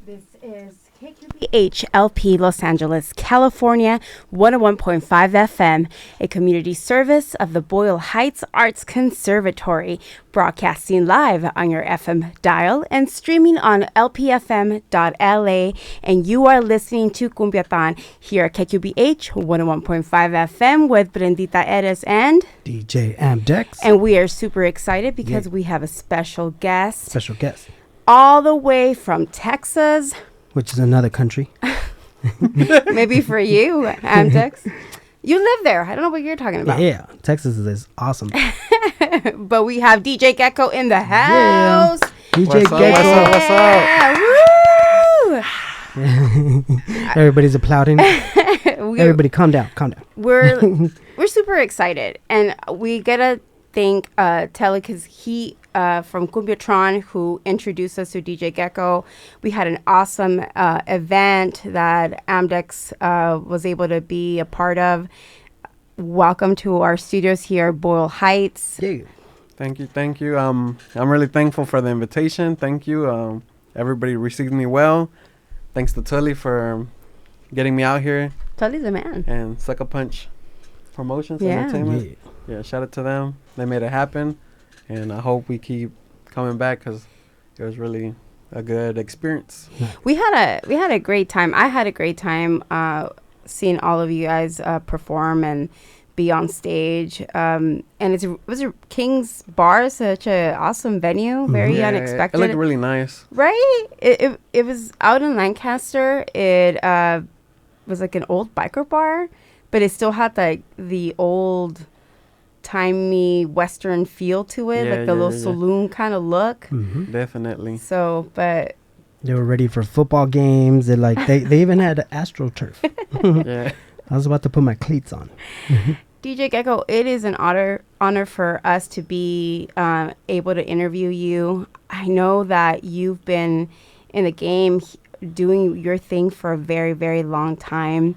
This is KQBH-LP Los Angeles, California, 101.5 FM, a community service of the Boyle Heights Arts Conservatory, broadcasting live on your FM dial and streaming on lpfm.la. And you are listening to Cumbiatan here at KQBH 101.5 FM with Brendita Eres and DJ Amdex. And we are super excited because we have a special guest. All the way from Texas. Which is another country. Maybe for you, Amdex. You live there. I don't know what you're talking about. Yeah, Texas is awesome. But we have DJ Gecko in the house. Yeah. DJ Gecko. What's up? Everybody's applauding. Everybody calm down. We're super excited. And we got to thank Telly because he... from Cumbiatron, who introduced us to DJ Gecko. We had an awesome event that Amdex was able to be a part of. Welcome to our studios here, Boyle Heights. Yeah. Thank you. I'm really thankful for the invitation. Thank you. Everybody received me well. Thanks to Tully for getting me out here. Tully's the man. And Sucker Punch Promotions Entertainment. Yeah, shout out to them. They made it happen. And I hope we keep coming back because it was really a good experience. We had a great time. I had a great time seeing all of you guys perform and be on stage. And it was a King's Bar, such an awesome venue, very unexpected. It looked really nice. Right? It was out in Lancaster. It was like an old biker bar, but it still had like the old... timey western feel to it, like the little saloon kind of look. Definitely. So, but they were ready for football games. They even had AstroTurf. Yeah, I was about to put my cleats on. DJ Gecko, it is an honor for us to be able to interview you. I know that you've been in the game doing your thing for a very, very long time.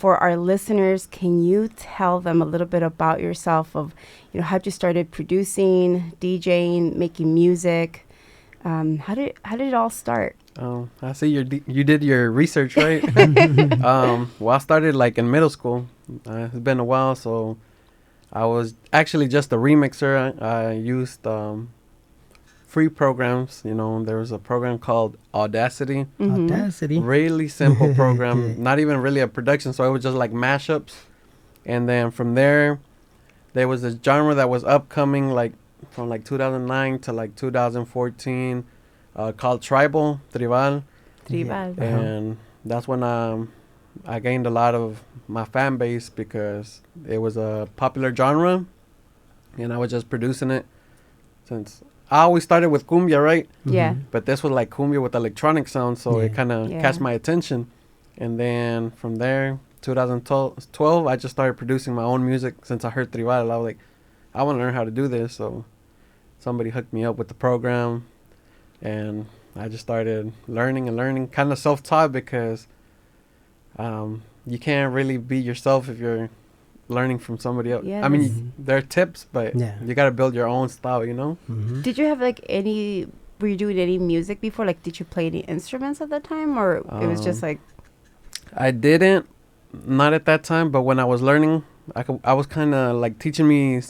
For our listeners, can you tell them a little bit about yourself of, how you started producing, DJing, making music? How did it all start? I see you did your research, right? Well, I started like in middle school. It's been a while, so I was actually just a remixer. I used free programs. There was a program called Audacity. Audacity. Really simple program. Not even really a production. So it was just like mashups. And then from there was this genre that was upcoming like from like 2009 to like 2014 called Tribal. And that's when I gained a lot of my fan base because it was a popular genre. And I was just producing it since... I always started with cumbia, right? Yeah. But this was like cumbia with electronic sound, so it kind of catch my attention. And then from there, 2012, I just started producing my own music since I heard tribal. I was like, I want to learn how to do this. So somebody hooked me up with the program, and I just started learning, kind of self-taught because you can't really be yourself if you're learning from somebody else. Yeah, I mean, there are tips, but you got to build your own style, Did you have like were you doing any music before? Like, did you play any instruments at that time, or it was just like... I didn't, not at that time, but when I was learning, I was kind of like teaching me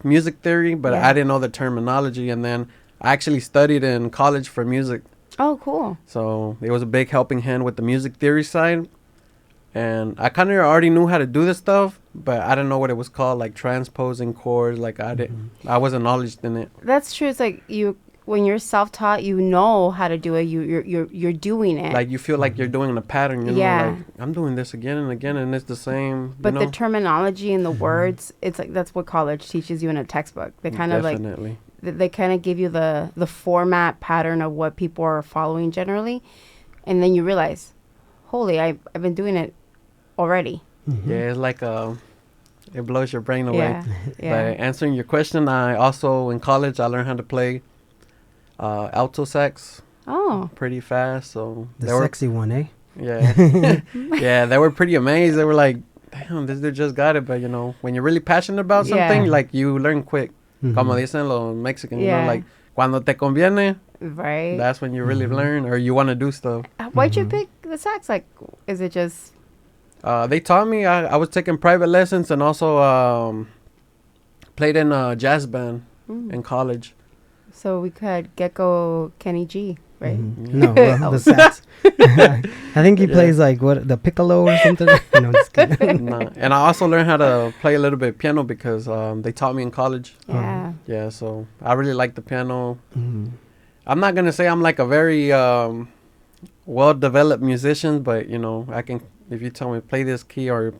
music theory, but I didn't know the terminology. And then I actually studied in college for music. Oh, cool. So it was a big helping hand with the music theory side. And I kind of already knew how to do this stuff, but I didn't know what it was called, like transposing chords. Like I wasn't knowledgeable in it. That's true. It's like when you're self-taught, you know how to do it. You're doing it. Like you feel like you're doing a pattern. You know, like I'm doing this again and again, and it's the same. But the terminology and the words, it's like that's what college teaches you in a textbook. They kind of like they kind of give you the format pattern of what people are following generally, and then you realize, holy, I've been doing it already. Yeah, it's like it blows your brain away. Yeah. But answering your question, I also in college I learned how to play alto sax. Oh, pretty fast. So the sexy one, eh? Yeah. Yeah, they were pretty amazed. They were like, damn, this dude just got it. But when you're really passionate about something, like you learn quick. Como dicen los Mexicans, like cuando te conviene, Right. That's when you really learn or you want to do stuff. Why'd you pick the sax? Like, is it just... They taught me. I was taking private lessons and also played in a jazz band in college. So we could Gecko Kenny G, right? No, the sax. I think he plays like the piccolo or something. No, just kidding. Nah. And I also learned how to play a little bit of piano because they taught me in college. Yeah. Yeah, so I really like the piano. I'm not gonna say I'm like a very well-developed musician, but you know, I can. If you tell me play this key or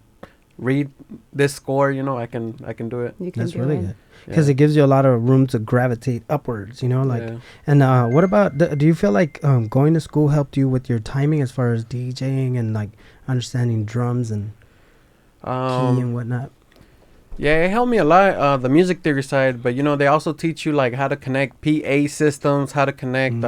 read this score, you know, I can do it. You can That's do really it. good because it gives you a lot of room to gravitate upwards. You know, like. Yeah. And what about? Do you feel like going to school helped you with your timing as far as DJing and like understanding drums and key and whatnot? Yeah, it helped me a lot, the music theory side. But you know, they also teach you like how to connect PA systems, how to connect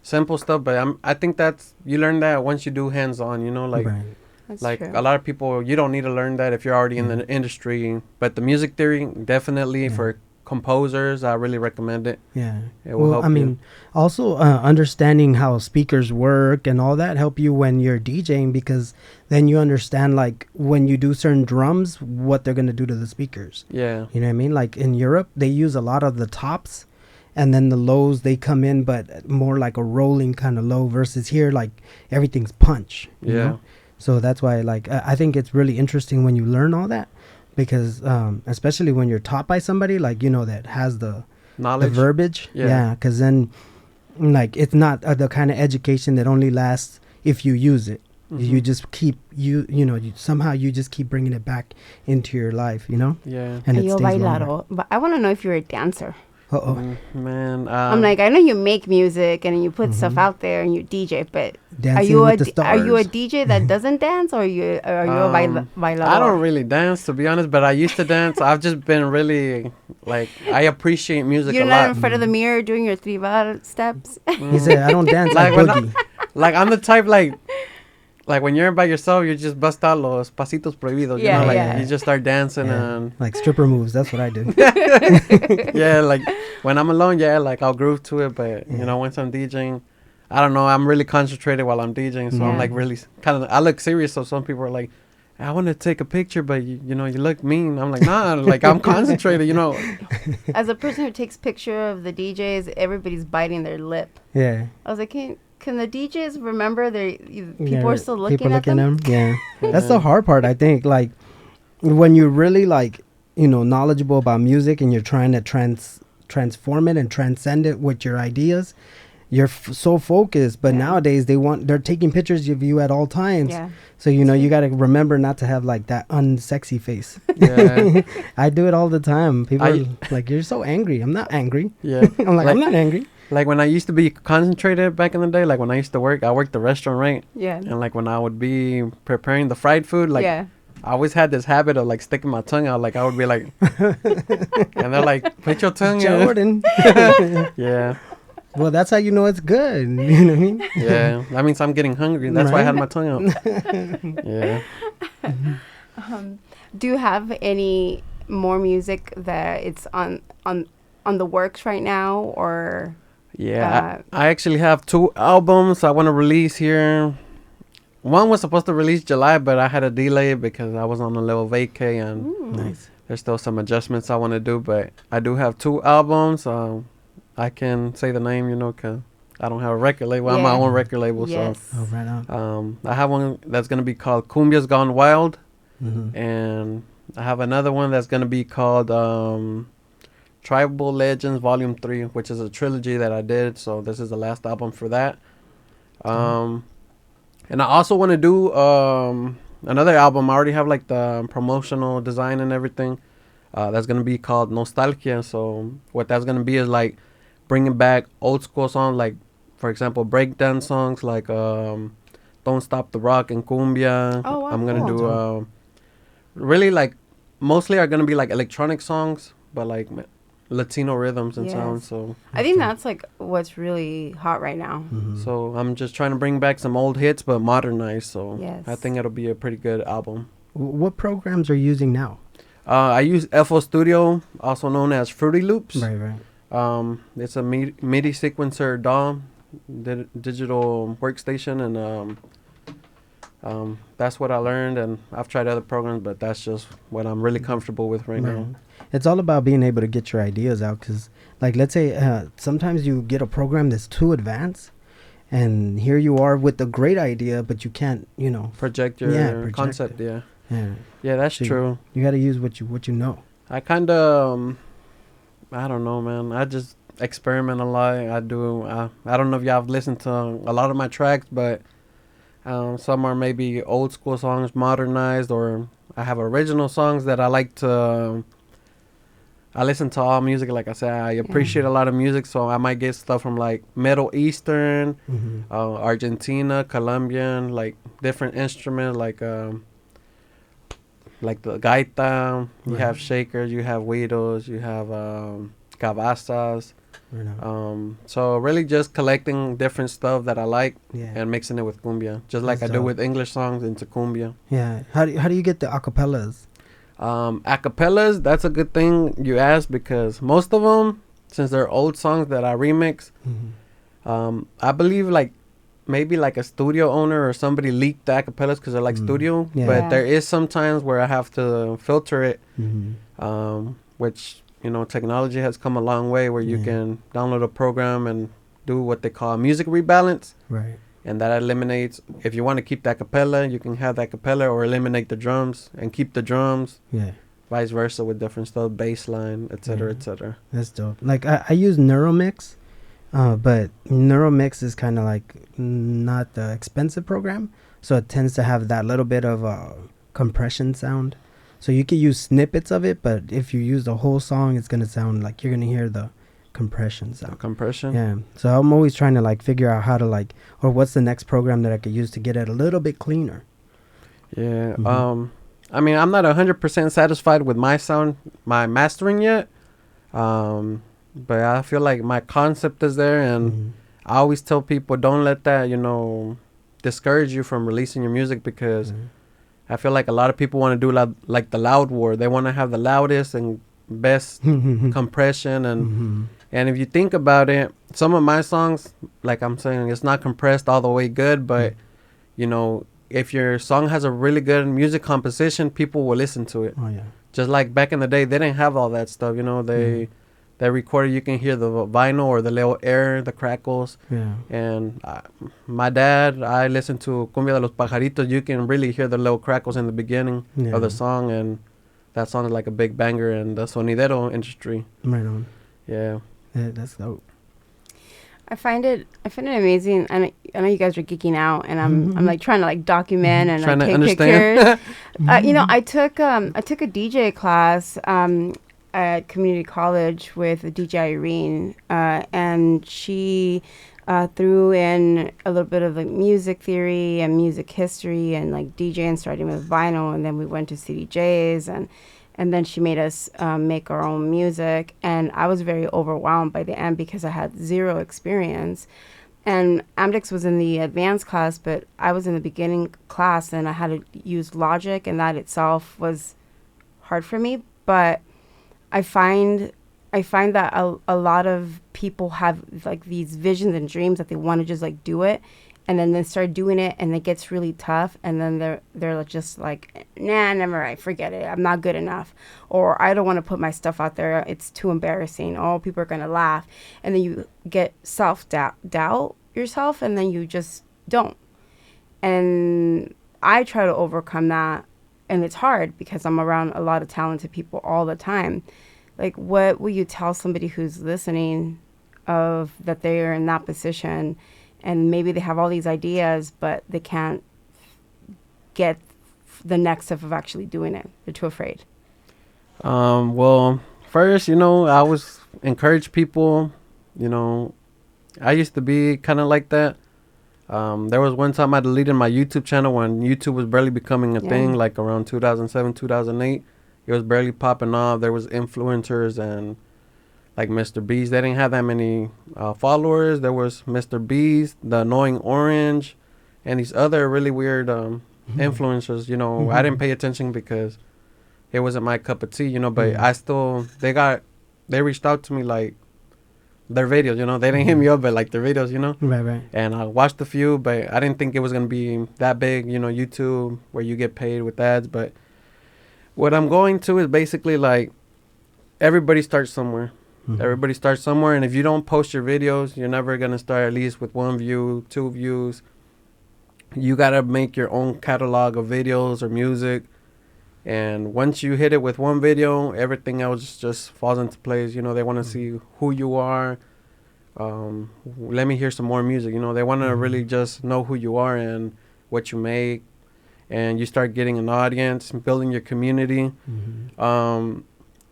simple stuff. But I think you learn that once you do hands-on. You know, like. Right. That's Like true. a lot of people, you don't need to learn that if you're already in the industry. But the music theory, definitely for composers, I really recommend it. Yeah. It will help I mean, also understanding how speakers work and all that help you when you're DJing because then you understand like when you do certain drums, what they're going to do to the speakers. Yeah. You know what I mean? Like in Europe, they use a lot of the tops and then the lows, they come in, but more like a rolling kind of low versus here, like everything's punch. You know? So that's why, like, I think it's really interesting when you learn all that because especially when you're taught by somebody, like, you know, that has the Knowledge. the verbiage. Yeah. Because then, like, it's not the kind of education that only lasts if you use it. You just keep, you know, somehow you just keep bringing it back into your life, you know? Yeah. And it Yo stays longer. bailaro. But I want to know if you're a dancer. Man. I'm like, I know you make music and you put stuff out there and you DJ, but Dancing are you with the stars. are you a DJ that doesn't dance or are you a bailador? I don't really dance, to be honest, but I used to dance. I've just been really, like, I appreciate music You're a not lot. in front of the mirror doing your 3 bar steps. He said, I don't dance like Like, boogie. Like, I'm the type, like when you're by yourself, you just bust out los pasitos prohibidos. Yeah, you know, like yeah. you just start dancing and Like stripper moves. That's what I do. yeah, like when I'm alone, like I'll groove to it. But you know, once I'm DJing, I don't know. I'm really concentrated while I'm DJing, so I'm like really kind of. I look serious, so some people are like, "I want to take a picture, but you know, you look mean." I'm like, "Nah, like I'm concentrated." You know. As a person who takes picture of the DJs, everybody's biting their lip. Yeah. I was like, can the DJs remember people are still looking people at them? Yeah. That's the hard part, I think. Like when you're really like, you know, knowledgeable about music and you're trying to transform it and transcend it with your ideas, you're so focused. But nowadays they're taking pictures of you at all times. Yeah. So, you know, you got to remember not to have like that unsexy face. Yeah. I do it all the time. People are like, you're so angry. I'm not angry. Yeah. I'm like, I'm not angry. Like when I used to be concentrated back in the day, like when I used to work, I worked the restaurant, right? Yeah. And like when I would be preparing the fried food, like yeah. I always had this habit of like sticking my tongue out. Like I would be like, and they're like, put your tongue out. Jordan. Yeah. Well, that's how you know it's good. You know what I mean? Yeah. That means I'm getting hungry. That's why I had my tongue out. Yeah. Do you have any more music that it's on the works right now, or? Yeah, I actually have 2 albums I want to release here. One was supposed to release July, but I had to delay it because I was on a little vacay and Nice. there's still some adjustments I want to do. But I do have 2 albums. I can say the name, you know, because I don't have a record label. I'm my own record label. Yes. So Oh, right on. I have one that's going to be called Cumbia's Gone Wild. Mm-hmm. And I have another one that's going to be called Tribal Legends Volume 3, which is a trilogy that I did. So this is the last album for that. And I also want to do another album. I already have like the promotional design and everything. That's going to be called Nostalgia. So what that's going to be is like bringing back old school songs, like, for example, breakdance songs like Don't Stop the Rock and Cumbia. Oh, wow, I'm going to cool. do really like mostly are going to be like electronic songs, but like Latino rhythms and Yes. sounds. So I think that's like what's really hot right now. Mm-hmm. so I'm just trying to bring back some old hits but modernized. So Yes. I think it'll be a pretty good album. What programs are you using now? I use FL Studio, also known as Fruity Loops. Right. It's a MIDI sequencer DAW, digital workstation, and that's what I learned. And I've tried other programs, but that's just what I'm really comfortable with right now. It's all about being able to get your ideas out, because, like, let's say sometimes you get a program that's too advanced, and here you are with a great idea, but you can't, project your concept. Yeah, that's so true. You got to use what you know. I kind of, I don't know, man. I just experiment a lot. I do. I don't know if y'all have listened to a lot of my tracks, but some are maybe old school songs modernized, or I have original songs that I like to. I listen to all music. Like I said, I appreciate a lot of music, so I might get stuff from like Middle Eastern, Argentina, Colombian, like different instruments, like the gaita. You have shakers, you have huidos, you have cabazas. So really just collecting different stuff that I like and mixing it with cumbia, just like I do with English songs into cumbia. Yeah. How do you get the acapellas? Acapellas, that's a good thing you asked, because most of them, since they're old songs that I remix, I believe like maybe like a studio owner or somebody leaked the acapellas because they're like studio, but there is some times where I have to filter it, which technology has come a long way, where you can download a program and do what they call music rebalance, right? And that eliminates, if you want to keep the acapella, you can have the acapella, or eliminate the drums and keep the drums. Yeah. Vice versa with different stuff, bass line, etc., etc. That's dope. Like I use Neuromix, but Neuromix is kind of like not the expensive program, so it tends to have that little bit of compression sound. So you can use snippets of it, but if you use the whole song, it's gonna sound like you're gonna hear the compression sound. Compression. Yeah. So I'm always trying to like figure out how to or what's the next program that I could use to get it a little bit cleaner. Yeah. I mean, I'm not 100% satisfied with my sound, my mastering yet. But I feel like my concept is there, and I always tell people, don't let that, discourage you from releasing your music, because I feel like a lot of people want to do like the loud war. They want to have the loudest and best compression, and if you think about it, some of my songs, like I'm saying, it's not compressed all the way good, but if your song has a really good music composition, people will listen to it. Oh yeah. Just like back in the day, they didn't have all that stuff. They recorded, you can hear the vinyl or the little air, the crackles. Yeah. And my dad, I listened to Cumbia de los Pajaritos. You can really hear the little crackles in the beginning of the song, and that song is like a big banger in the sonidero industry. Right on. Yeah. That's dope. I find it amazing. I know you guys are geeking out, and I'm like trying to like document and trying like, to take understand. pictures. I took a DJ class at community college with DJ Irene, and she threw in a little bit of like music theory and music history and like DJing, starting with vinyl, and then we went to CDJs, and then she made us make our own music. And I was very overwhelmed by the end because I had zero experience. And Amdex was in the advanced class, but I was in the beginning class, and I had to use Logic, and that itself was hard for me. But I find that a lot of people have like these visions and dreams that they want to just like do it, and then they start doing it, and it gets really tough, and then they're just like, nah, never mind, forget it, I'm not good enough, or I don't want to put my stuff out there, it's too embarrassing, oh, people are gonna laugh, and then you get doubt yourself, and then you just don't. And I try to overcome that, and it's hard because I'm around a lot of talented people all the time. Like, what will you tell somebody who's listening of that they are in that position, and maybe they have all these ideas, but they can't get the next step of actually doing it? They're too afraid. Well, first, I always encourage people, I used to be kind of like that. There was one time I deleted my YouTube channel when YouTube was barely becoming a thing, like around 2007, 2008. It was barely popping off. There was influencers and like Mr. Beast. They didn't have that many followers. There was Mr. Beast, the Annoying Orange, and these other really weird influencers. I didn't pay attention because it wasn't my cup of tea, but I still, they reached out to me like their videos, you know. They didn't hit me up, but like their videos, you know. Right. And I watched a few, but I didn't think it was gonna be that big, you know, YouTube where you get paid with ads. But what I'm going to is basically like everybody starts somewhere. Everybody starts somewhere, and if you don't post your videos, you're never gonna start at least with 1 view, 2 views. You gotta make your own catalog of videos or music, and once you hit it with 1 video, everything else just falls into place. You know, they want to see who you are. Let me hear some more music. You know, they want to really just know who you are and what you make, and you start getting an audience, building your community.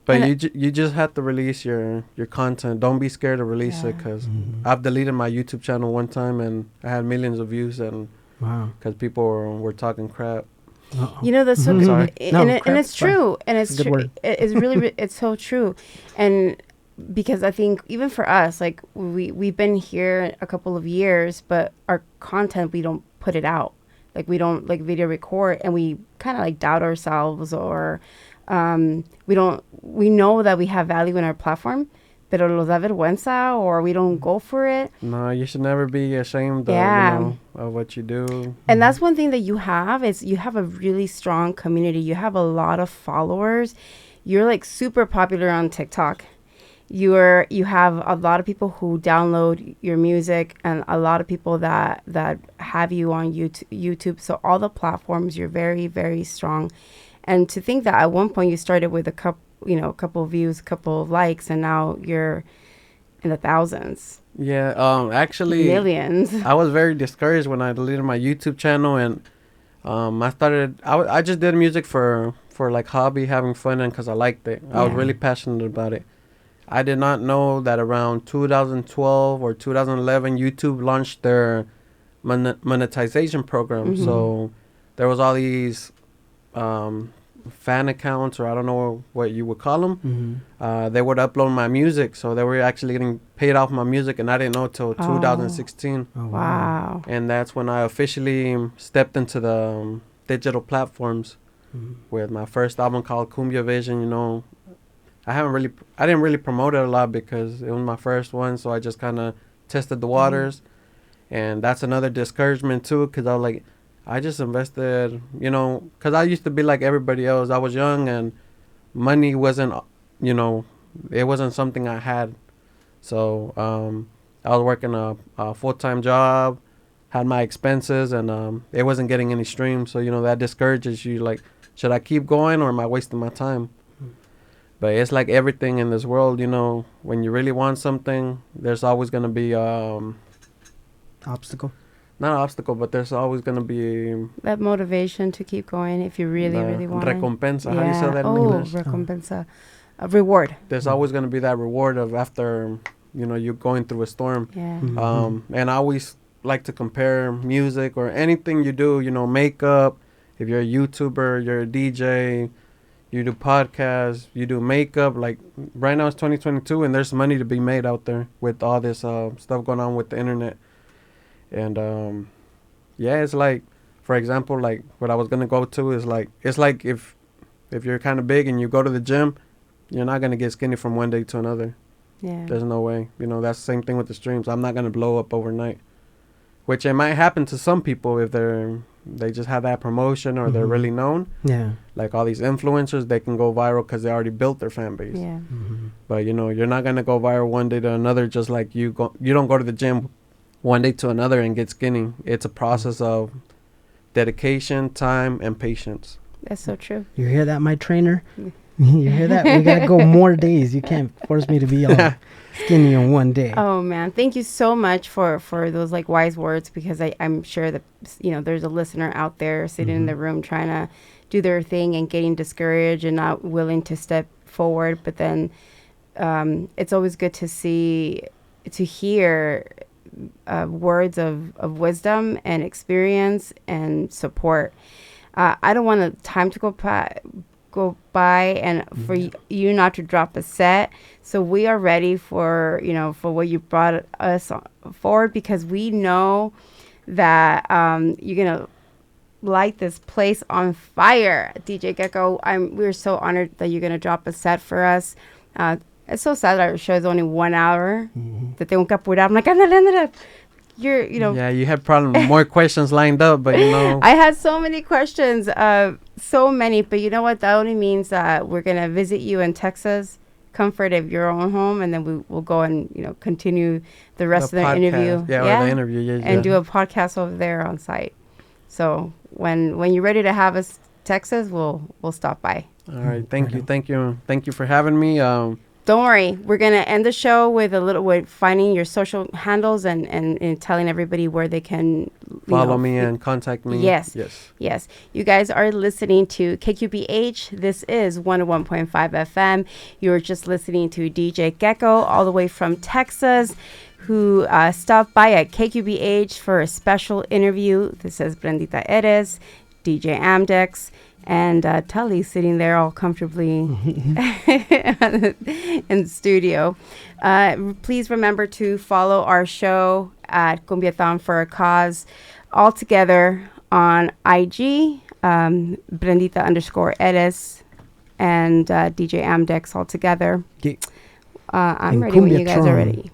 But you just have to release your content. Don't be scared to release it, because I've deleted my YouTube channel one time and I had millions of views, and because people were talking crap. You know, that's so sorry. and it's true, and it's true. It's really it's so true, and because I think even for us, like we've been here a couple of years, but our content, we don't put it out. Like we don't like video record, and we kind of like doubt ourselves, or we know that we have value in our platform, pero nos da vergüenza, or we don't go for it. No, you should never be ashamed of, you know, of what you do. And that's one thing that you have, is you have a really strong community. You have a lot of followers. You're like super popular on TikTok. You have a lot of people who download your music, and a lot of people that have you on YouTube. So all the platforms, you're very, very strong. And to think that at one point you started with a couple of views, a couple of likes, and now you're in the thousands. Yeah, actually millions. I was very discouraged when I deleted my YouTube channel, and I just did music for like hobby, having fun, and because I liked it. I was really passionate about it. I did not know that around 2012 or 2011, YouTube launched their monetization program. So there was all these fan accounts, or I don't know what you would call them. They would upload my music, so they were actually getting paid off my music, and I didn't know till 2016. Oh, wow. And that's when I officially stepped into the digital platforms with my first album called Cumbia Vision. You know, I didn't really promote it a lot because it was my first one, so I just kind of tested the waters. And that's another discouragement too, because I was like, I just invested, you know, because I used to be like everybody else. I was young, and money wasn't, you know, it wasn't something I had. So I was working a full-time job, had my expenses, and it wasn't getting any streams. So, you know, that discourages you. Like, should I keep going, or am I wasting my time? But it's like everything in this world, you know, when you really want something, there's always going to be obstacle. Not an obstacle, but there's always going to be that motivation to keep going if you really, really want recompensa. it. How do you say that in English? Recompensa. A reward. There's always going to be that reward of after, you know, you're going through a storm. Yeah. And I always like to compare music or anything you do, you know, makeup. If you're a YouTuber, you're a DJ, you do podcasts, you do makeup. Like right now it's 2022, and there's money to be made out there with all this stuff going on with the internet. And yeah, it's like, for example, like what I was gonna go to is like, it's like if you're kind of big and you go to the gym, you're not gonna get skinny from one day to another. Yeah. There's no way. You know, that's the same thing with the streams. I'm not gonna blow up overnight, which it might happen to some people if they just have that promotion, or they're really known. Yeah. Like all these influencers, they can go viral because they already built their fan base. Yeah. But you know, you're not gonna go viral one day to another. Just like you don't go to the gym one day to another and get skinny. It's a process of dedication, time, and patience. That's so true. You hear that, my trainer? You hear that? We gotta go more days. You can't force me to be all skinny on one day. Oh man, thank you so much for those like wise words, because I'm sure that, you know, there's a listener out there sitting in the room trying to do their thing and getting discouraged and not willing to step forward. But then it's always good to hear words of wisdom and experience and support. I don't want time to go by and for you not to drop a set. So we are ready for what you brought us forward, because we know that you're gonna light this place on fire. DJ Gecko, we're so honored that you're gonna drop a set for us. It's so sad that our show is only 1 hour. That tengo que apurar. I'm like, ándale. Yeah, you had probably more questions lined up, but I had so many questions, so many, but you know what? That only means that we're going to visit you in Texas, comfort of your own home, and then we'll go and, continue the rest of the interview. Or the interview, and do a podcast over there on site. So when you're ready to have us Texas, we'll stop by. All right. Thank you for having me. Don't worry. We're going to end the show with finding your social handles and telling everybody where they can follow me and contact me. Yes. You guys are listening to KQBH. This is 101.5 FM. You're just listening to DJ Gecko all the way from Texas, who stopped by at KQBH for a special interview. This is Brendita Eres, DJ Amdex, and Tully sitting there all comfortably in the studio. Please remember to follow our show at Cumbiathon for a Cause all together on IG, Brendita_Eres, and DJ Amdex all together. I'm ready when you guys are ready.